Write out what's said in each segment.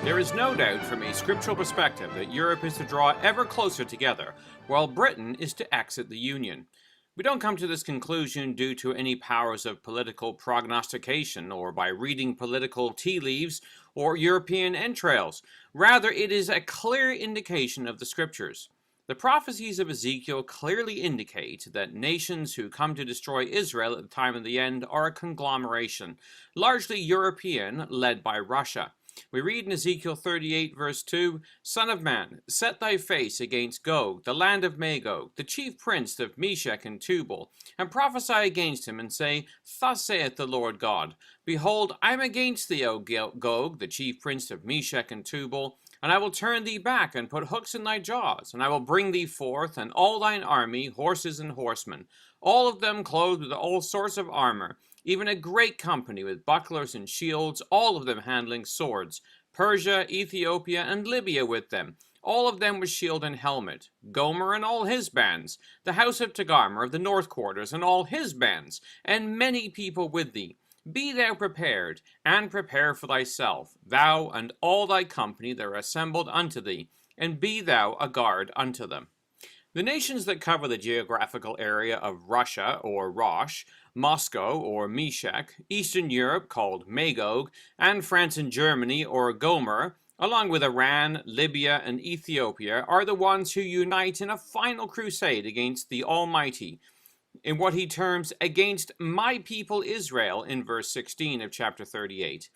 There is no doubt from a scriptural perspective that Europe is to draw ever closer together, while Britain is to exit the Union. We don't come to this conclusion due to any powers of political prognostication or by reading political tea leaves or European entrails. Rather, it is a clear indication of the scriptures. The prophecies of Ezekiel clearly indicate that nations who come to destroy Israel at the time of the end are a conglomeration, largely European, led by Russia. We read in Ezekiel 38 verse 2, Son of man, set thy face against Gog, the land of Magog, the chief prince of Meshech and Tubal, and prophesy against him, and say, Thus saith the Lord God, Behold, I am against thee, O Gog, the chief prince of Meshech and Tubal, and I will turn thee back, and put hooks in thy jaws, and I will bring thee forth, and all thine army, horses and horsemen, all of them clothed with all sorts of armor, even a great company with bucklers and shields, all of them handling swords, Persia, Ethiopia, and Libya with them, all of them with shield and helmet, Gomer and all his bands, the house of Togarmah of the north quarters and all his bands, and many people with thee. Be thou prepared, and prepare for thyself, thou and all thy company that are assembled unto thee, and be thou a guard unto them. The nations that cover the geographical area of Russia, or Rosh, Moscow, or Meshech, Eastern Europe, called Magog, and France and Germany, or Gomer, along with Iran, Libya, and Ethiopia, are the ones who unite in a final crusade against the Almighty, in what he terms, against my people Israel, in verse 16 of chapter 38.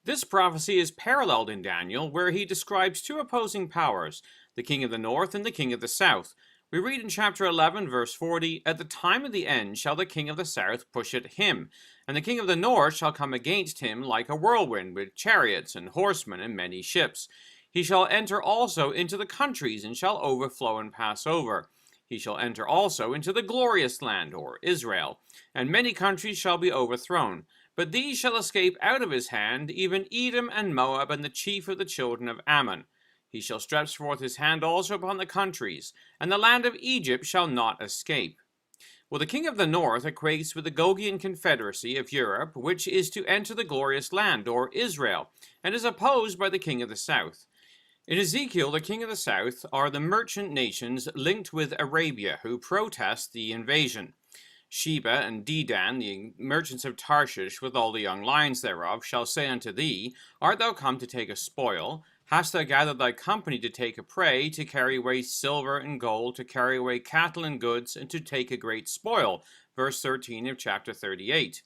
This prophecy is paralleled in Daniel, where he describes two opposing powers, the king of the north and the king of the south. We read in chapter 11, verse 40, At the time of the end shall the king of the south push at him, and the king of the north shall come against him like a whirlwind, with chariots and horsemen and many ships. He shall enter also into the countries, and shall overflow and pass over. He shall enter also into the glorious land, or Israel, and many countries shall be overthrown. But these shall escape out of his hand, even Edom and Moab, and the chief of the children of Ammon. He shall stretch forth his hand also upon the countries, and the land of Egypt shall not escape. Well, the king of the north equates with the Gogian confederacy of Europe, which is to enter the glorious land, or Israel, and is opposed by the king of the south. In Ezekiel, the king of the south are the merchant nations linked with Arabia, who protest the invasion. Sheba and Dedan, the merchants of Tarshish, with all the young lions thereof, shall say unto thee, Art thou come to take a spoil? Hast thou gathered thy company to take a prey, to carry away silver and gold, to carry away cattle and goods, and to take a great spoil? Verse 13 of chapter 38.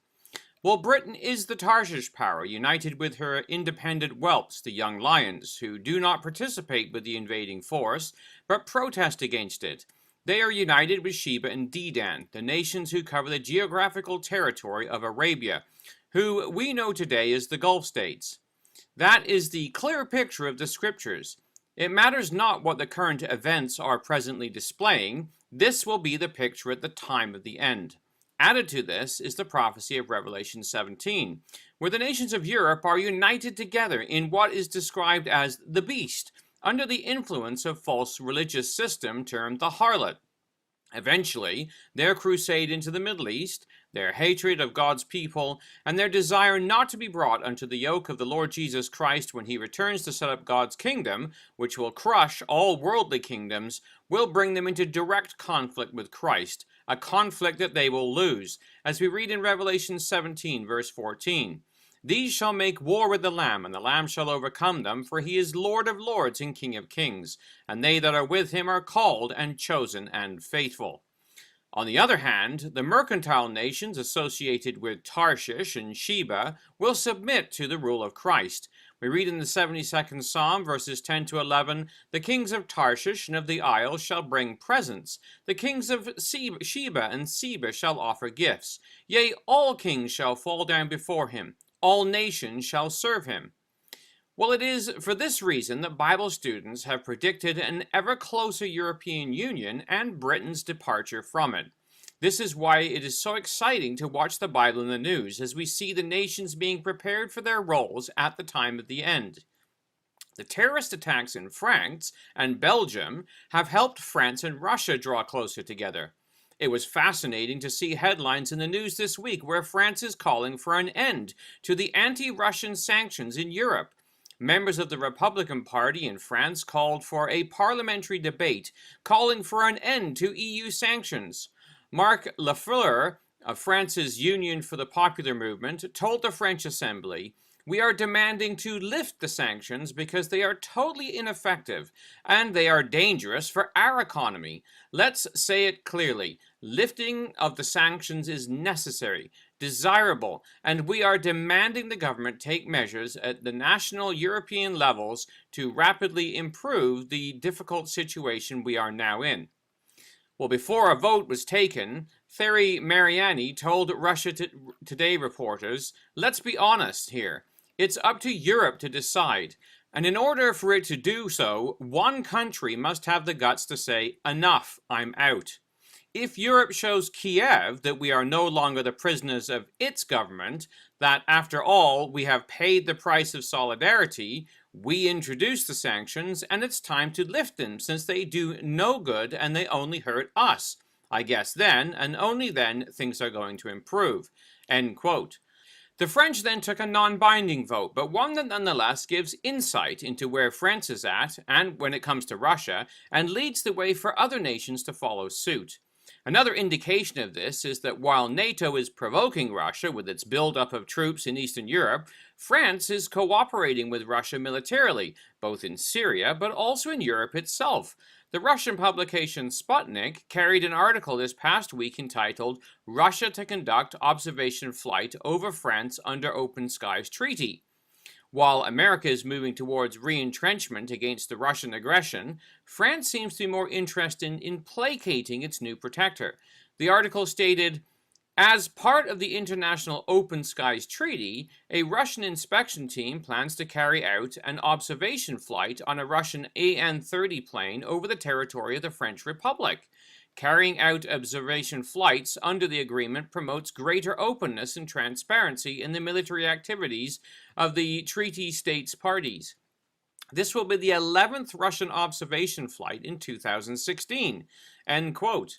Well, Britain is the Tarshish power, united with her independent whelps, the young lions, who do not participate with the invading force, but protest against it. They are united with Sheba and Dedan, the nations who cover the geographical territory of Arabia, who we know today as the Gulf states. That is the clear picture of the scriptures. It matters not what the current events are presently displaying, this will be the picture at the time of the end. Added to this is the prophecy of Revelation 17, where the nations of Europe are united together in what is described as the beast, under the influence of false religious system termed the harlot. Eventually, their crusade into the Middle East, their hatred of God's people, and their desire not to be brought unto the yoke of the Lord Jesus Christ when he returns to set up God's kingdom, which will crush all worldly kingdoms, will bring them into direct conflict with Christ, a conflict that they will lose, as we read in Revelation 17, verse 14. These shall make war with the Lamb, and the Lamb shall overcome them, for he is Lord of lords and King of kings, and they that are with him are called and chosen and faithful. On the other hand, the mercantile nations associated with Tarshish and Sheba will submit to the rule of Christ. We read in the 72nd Psalm, verses 10 to 11, The kings of Tarshish and of the isles shall bring presents. The kings of Sheba and Seba shall offer gifts. Yea, all kings shall fall down before him. All nations shall serve him. Well, it is for this reason that Bible students have predicted an ever closer European Union and Britain's departure from it. This is why it is so exciting to watch the Bible in the news as we see the nations being prepared for their roles at the time of the end. The terrorist attacks in France and Belgium have helped France and Russia draw closer together. It was fascinating to see headlines in the news this week where France is calling for an end to the anti-Russian sanctions in Europe. members of the Republican Party in France called for a parliamentary debate calling for an end to EU sanctions. Marc Lafleur of France's Union for the Popular Movement told the French Assembly, "We are demanding to lift the sanctions because they are totally ineffective and they are dangerous for our economy. Let's say it clearly. Lifting of the sanctions is necessary, desirable, and we are demanding the government take measures at the national European levels to rapidly improve the difficult situation we are now in." Well, before a vote was taken, Thierry Mariani told Russia Today reporters, "Let's be honest here. It's up to Europe to decide. And in order for it to do so, one country must have the guts to say, 'Enough, I'm out.' If Europe shows Kiev that we are no longer the prisoners of its government, that after all we have paid the price of solidarity, we introduce the sanctions and it's time to lift them since they do no good and they only hurt us. I guess then, and only then, things are going to improve." End quote. The French then took a non-binding vote, but one that nonetheless gives insight into where France is at, and when it comes to Russia, and leads the way for other nations to follow suit. Another indication of this is that while NATO is provoking Russia with its buildup of troops in Eastern Europe, France is cooperating with Russia militarily, both in Syria but also in Europe itself. The Russian publication Sputnik carried an article this past week entitled "Russia to Conduct Observation Flight Over France Under Open Skies Treaty." While America is moving towards re-entrenchment against the Russian aggression, France seems to be more interested in placating its new protector. The article stated, "As part of the International Open Skies Treaty, a Russian inspection team plans to carry out an observation flight on a Russian AN-30 plane over the territory of the French Republic. Carrying out observation flights under the agreement promotes greater openness and transparency in the military activities of the treaty states parties. This will be the 11th Russian observation flight in 2016. End quote.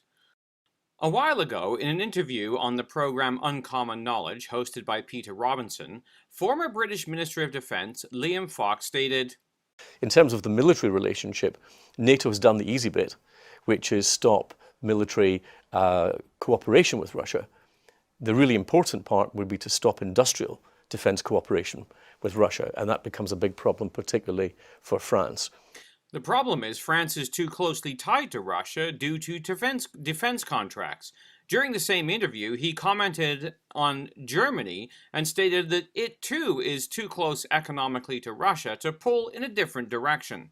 A while ago, in an interview on the program Uncommon Knowledge, hosted by Peter Robinson, former British Minister of Defence Liam Fox stated, "In terms of the military relationship, NATO has done the easy bit, which is stop military cooperation with Russia. The really important part would be to stop industrial defence cooperation with Russia, and that becomes a big problem, particularly for France." The problem is France is too closely tied to Russia due to defense contracts. During the same interview, he commented on Germany and stated that it too is too close economically to Russia to pull in a different direction.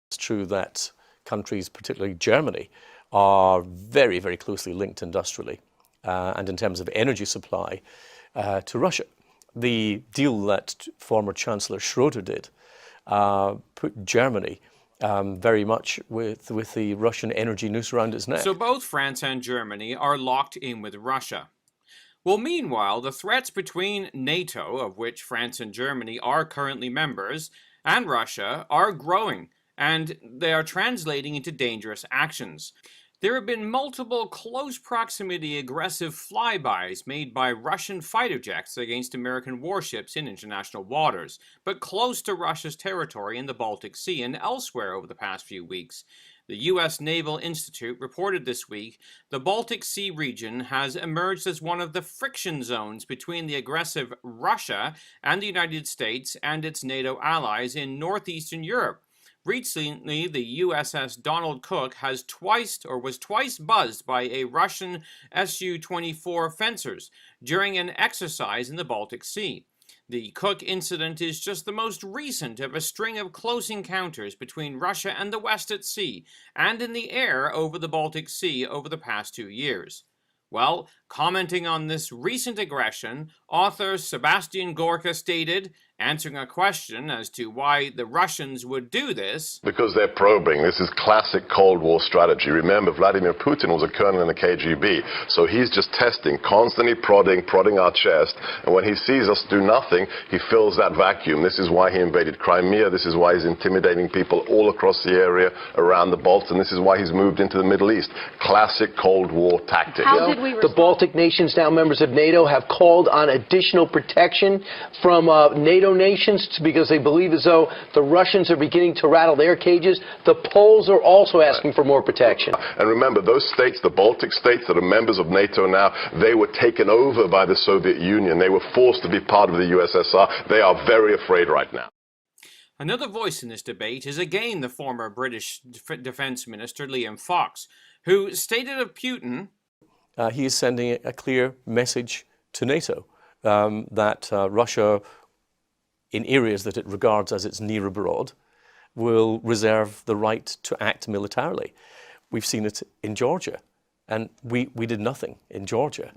It's true that countries, particularly Germany, are very, very closely linked industrially and in terms of energy supply to Russia. The deal that former Chancellor Schroeder did put Germany very much with the Russian energy noose around its neck. So both France and Germany are locked in with Russia. Well, meanwhile, the threats between NATO, of which France and Germany are currently members, and Russia are growing, and they are translating into dangerous actions. There have been multiple close proximity aggressive flybys made by Russian fighter jets against American warships in international waters, but close to Russia's territory in the Baltic Sea and elsewhere over the past few weeks. The U.S. Naval Institute reported this week the Baltic Sea region has emerged as one of the friction zones between the aggressive Russia and the United States and its NATO allies in northeastern Europe. Recently, the USS Donald Cook was twice buzzed by a Russian Su-24 fencers during an exercise in the Baltic Sea. The Cook incident is just the most recent of a string of close encounters between Russia and the West at sea and in the air over the Baltic Sea over the past 2 years. Well, commenting on this recent aggression, author Sebastian Gorka stated, answering a question as to why the Russians would do this. Because they're probing. This is classic Cold War strategy. Remember, Vladimir Putin was a colonel in the KGB, so he's just testing, constantly prodding our chest, and when he sees us do nothing, he fills that vacuum. This is why he invaded Crimea, this is why he's intimidating people all across the area around the Balts, and this is why he's moved into the Middle East. Classic Cold War tactic. How did we respond? The Baltic nations, now members of NATO, have called on additional protection from NATO NATO nations because they believe as though the Russians are beginning to rattle their cages. The Poles are also asking for more protection. And remember, those states, the Baltic states that are members of NATO now, they were taken over by the Soviet Union. They were forced to be part of the USSR. They are very afraid right now. Another voice in this debate is again the former British Defence Minister Liam Fox, who stated of Putin, he is sending a clear message to NATO that Russia, in areas that it regards as its near abroad, will reserve the right to act militarily. We've seen it in Georgia, and we did nothing in Georgia.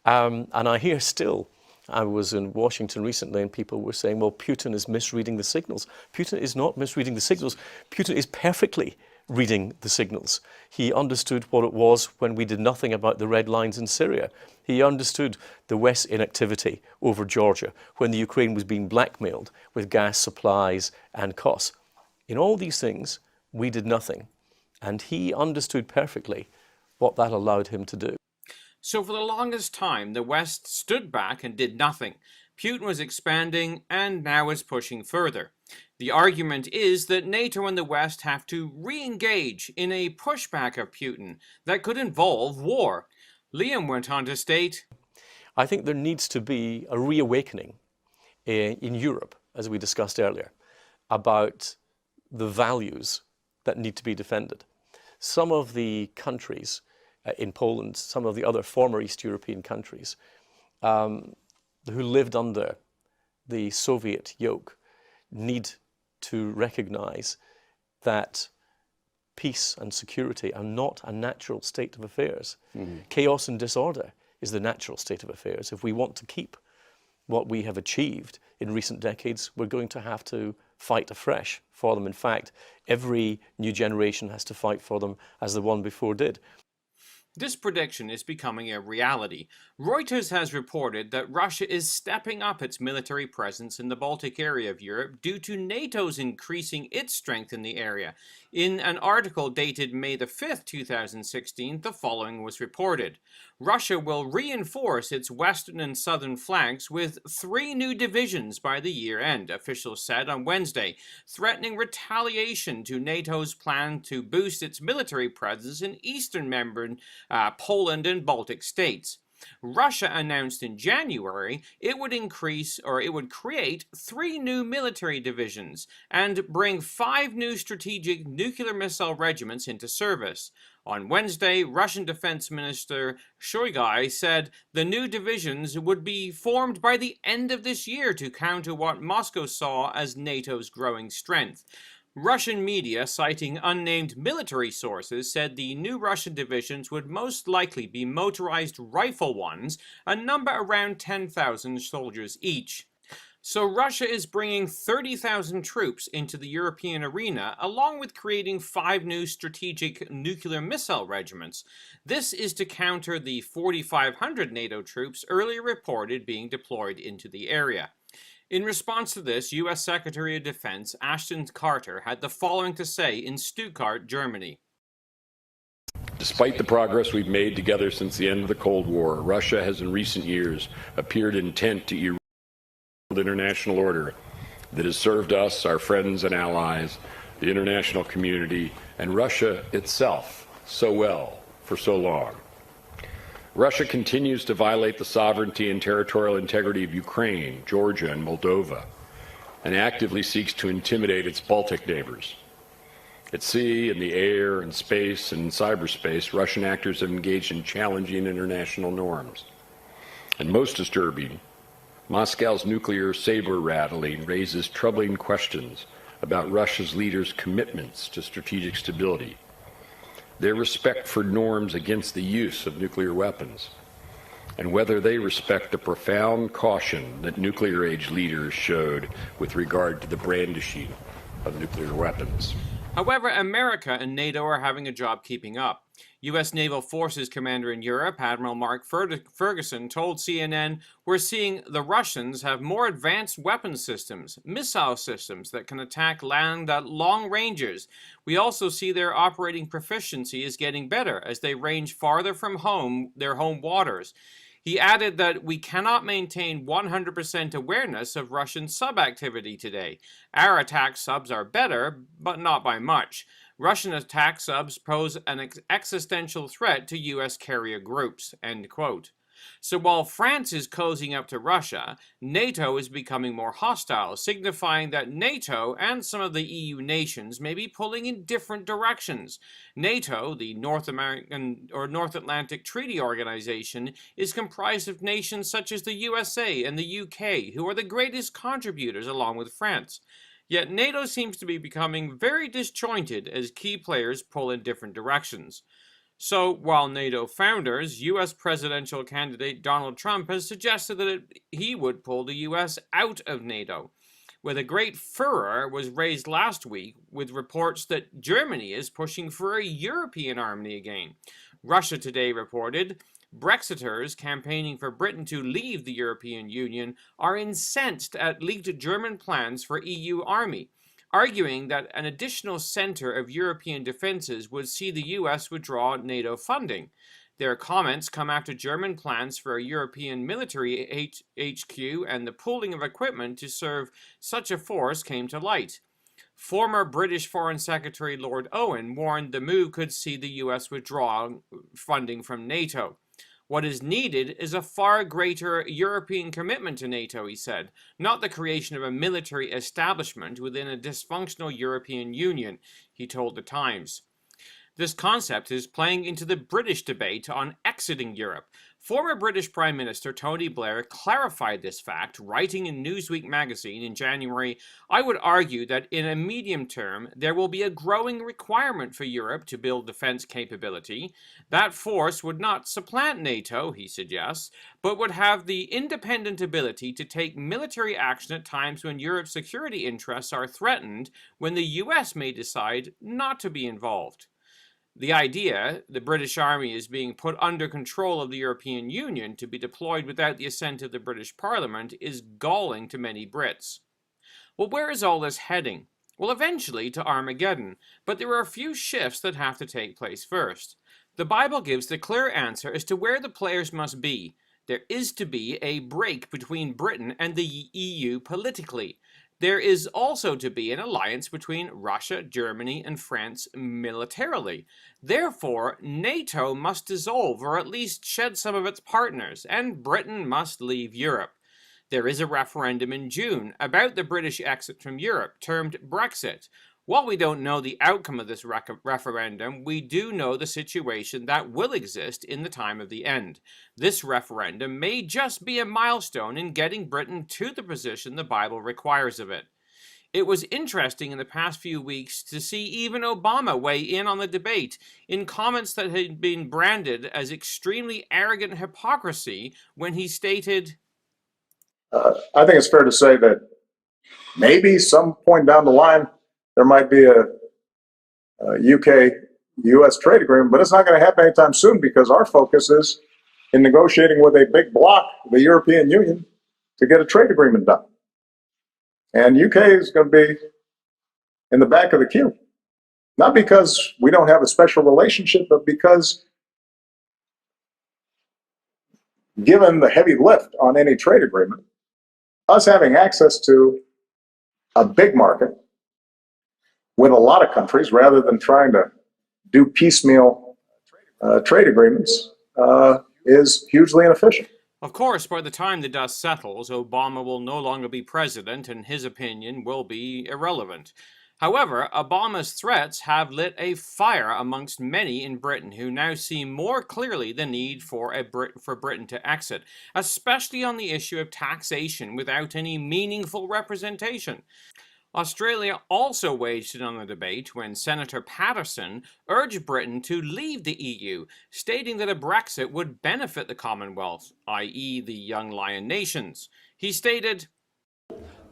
And I hear still, I was in Washington recently and people were saying, well, Putin is misreading the signals. Putin is not misreading the signals. Putin is perfectly reading the signals. He understood what it was when we did nothing about the red lines in Syria. He understood the West's inactivity over Georgia when the Ukraine was being blackmailed with gas supplies and costs. In all these things, we did nothing. And he understood perfectly what that allowed him to do. So for the longest time, the West stood back and did nothing. Putin was expanding and now is pushing further. The argument is that NATO and the West have to re-engage in a pushback of Putin that could involve war. Liam went on to state, I think there needs to be a reawakening in Europe, as we discussed earlier, about the values that need to be defended. Some of the countries in Poland, some of the other former East European countries who lived under the Soviet yoke need to recognize that peace and security are not a natural state of affairs. Chaos and disorder is the natural state of affairs. If we want to keep what we have achieved in recent decades, we're going to have to fight afresh for them. In fact, every new generation has to fight for them as the one before did. This prediction is becoming a reality. Reuters has reported that Russia is stepping up its military presence in the Baltic area of Europe due to NATO's increasing its strength in the area. In an article dated May the 5th, 2016, the following was reported. Russia will reinforce its western and southern flanks with 3 new divisions by the year end, officials said on Wednesday, threatening retaliation to NATO's plan to boost its military presence in eastern member Poland and Baltic states. Russia announced in January it would create 3 new military divisions and bring 5 new strategic nuclear missile regiments into service. On Wednesday, Russian Defense Minister Shoigu said the new divisions would be formed by the end of this year to counter what Moscow saw as NATO's growing strength. Russian media, citing unnamed military sources, said the new Russian divisions would most likely be motorized rifle ones, a number around 10,000 soldiers each. So Russia is bringing 30,000 troops into the European arena, along with creating 5 new strategic nuclear missile regiments. This is to counter the 4,500 NATO troops earlier reported being deployed into the area. In response to this, U.S. Secretary of Defense Ashton Carter had the following to say in Stuttgart, Germany. Despite the progress we've made together since the end of the Cold War, Russia has in recent years appeared intent to erode the international order that has served us, our friends and allies, the international community, and Russia itself so well for so long. Russia continues to violate the sovereignty and territorial integrity of Ukraine, Georgia, and Moldova, and actively seeks to intimidate its Baltic neighbors. At sea, in the air, in space, and in cyberspace, Russian actors have engaged in challenging international norms. And most disturbing, Moscow's nuclear saber rattling raises troubling questions about Russia's leaders' commitments to strategic stability, their respect for norms against the use of nuclear weapons, and whether they respect the profound caution that nuclear-age leaders showed with regard to the brandishing of nuclear weapons. However, America and NATO are having a job keeping up. U.S. Naval Forces Commander in Europe, Admiral Mark Ferguson, told CNN, "We're seeing the Russians have more advanced weapon systems, missile systems that can attack land at long ranges. We also see their operating proficiency is getting better as they range farther from their home waters." He added that we cannot maintain 100% awareness of Russian sub-activity today. Our attack subs are better, but not by much. Russian attack subs pose an existential threat to U.S. carrier groups, end quote. So while France is cozying up to Russia, NATO is becoming more hostile, signifying that NATO and some of the EU nations may be pulling in different directions. NATO, the North Atlantic Treaty Organization, is comprised of nations such as the USA and the UK, who are the greatest contributors along with France. Yet NATO seems to be becoming very disjointed as key players pull in different directions. So, while NATO founders, U.S. presidential candidate Donald Trump has suggested that he would pull the U.S. out of NATO, with a great furor was raised last week with reports that Germany is pushing for a European army again. Russia Today reported, Brexiters campaigning for Britain to leave the European Union are incensed at leaked German plans for EU army, arguing that an additional center of European defenses would see the US withdraw NATO funding. Their comments come after German plans for a European military HQ and the pooling of equipment to serve such a force came to light. Former British Foreign Secretary Lord Owen warned the move could see the US withdraw funding from NATO. What is needed is a far greater European commitment to NATO, he said, not the creation of a military establishment within a dysfunctional European Union, he told The Times. This concept is playing into the British debate on exiting Europe. Former British Prime Minister Tony Blair clarified this fact, writing in Newsweek magazine in January, I would argue that in a medium term, there will be a growing requirement for Europe to build defense capability. That force would not supplant NATO, he suggests, but would have the independent ability to take military action at times when Europe's security interests are threatened, when the US may decide not to be involved. The idea, the British Army is being put under control of the European Union to be deployed without the assent of the British Parliament, is galling to many Brits. Well, where is all this heading? Well, eventually to Armageddon, but there are a few shifts that have to take place first. The Bible gives the clear answer as to where the players must be. There is to be a break between Britain and the EU politically. There is also to be an alliance between Russia, Germany, and France militarily. Therefore, NATO must dissolve or at least shed some of its partners, and Britain must leave Europe. There is a referendum in June about the British exit from Europe, termed Brexit. While we don't know the outcome of this referendum, we do know the situation that will exist in the time of the end. This referendum may just be a milestone in getting Britain to the position the Bible requires of it. It was interesting in the past few weeks to see even Obama weigh in on the debate in comments that had been branded as extremely arrogant hypocrisy when he stated, I think it's fair to say that maybe some point down the line, there might be a UK-US trade agreement, but it's not going to happen anytime soon because our focus is in negotiating with a big bloc, the European Union, to get a trade agreement done. And UK is going to be in the back of the queue, not because we don't have a special relationship, but because given the heavy lift on any trade agreement, us having access to a big market with a lot of countries rather than trying to do piecemeal trade agreements is hugely inefficient. of course, by the time the dust settles, Obama will no longer be president and his opinion will be irrelevant. However, Obama's threats have lit a fire amongst many in Britain who now see more clearly the need for Britain to exit, especially on the issue of taxation without any meaningful representation. Australia also waged in on the debate when Senator Patterson urged Britain to leave the EU, stating that a Brexit would benefit the Commonwealth, i.e. the young lion nations. He stated,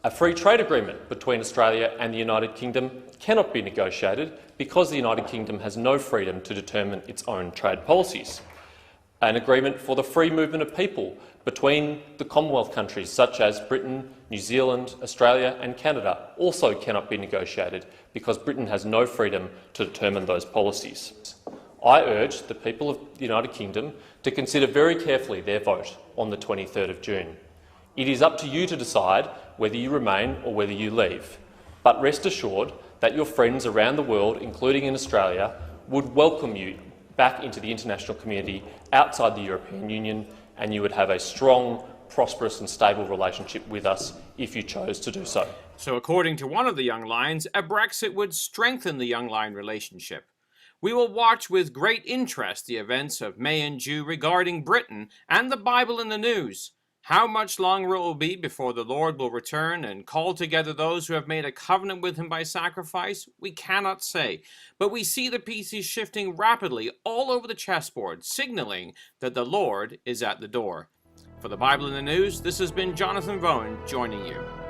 a free trade agreement between Australia and the United Kingdom cannot be negotiated because the United Kingdom has no freedom to determine its own trade policies. An agreement for the free movement of people between the Commonwealth countries such as Britain, New Zealand, Australia and Canada also cannot be negotiated because Britain has no freedom to determine those policies. I urge the people of the United Kingdom to consider very carefully their vote on the 23rd of June. It is up to you to decide whether you remain or whether you leave. But rest assured that your friends around the world, including in Australia, would welcome you back into the international community outside the European Union, and you would have a strong, prosperous and stable relationship with us if you chose to do so. So according to one of the Young Lions, a Brexit would strengthen the Young Lion relationship. We will watch with great interest the events of May and June regarding Britain and the Bible in the news. How much longer it will be before the Lord will return and call together those who have made a covenant with him by sacrifice, we cannot say. But we see the pieces shifting rapidly all over the chessboard, signaling that the Lord is at the door. For the Bible in the News, this has been Jonathan Vaughan joining you.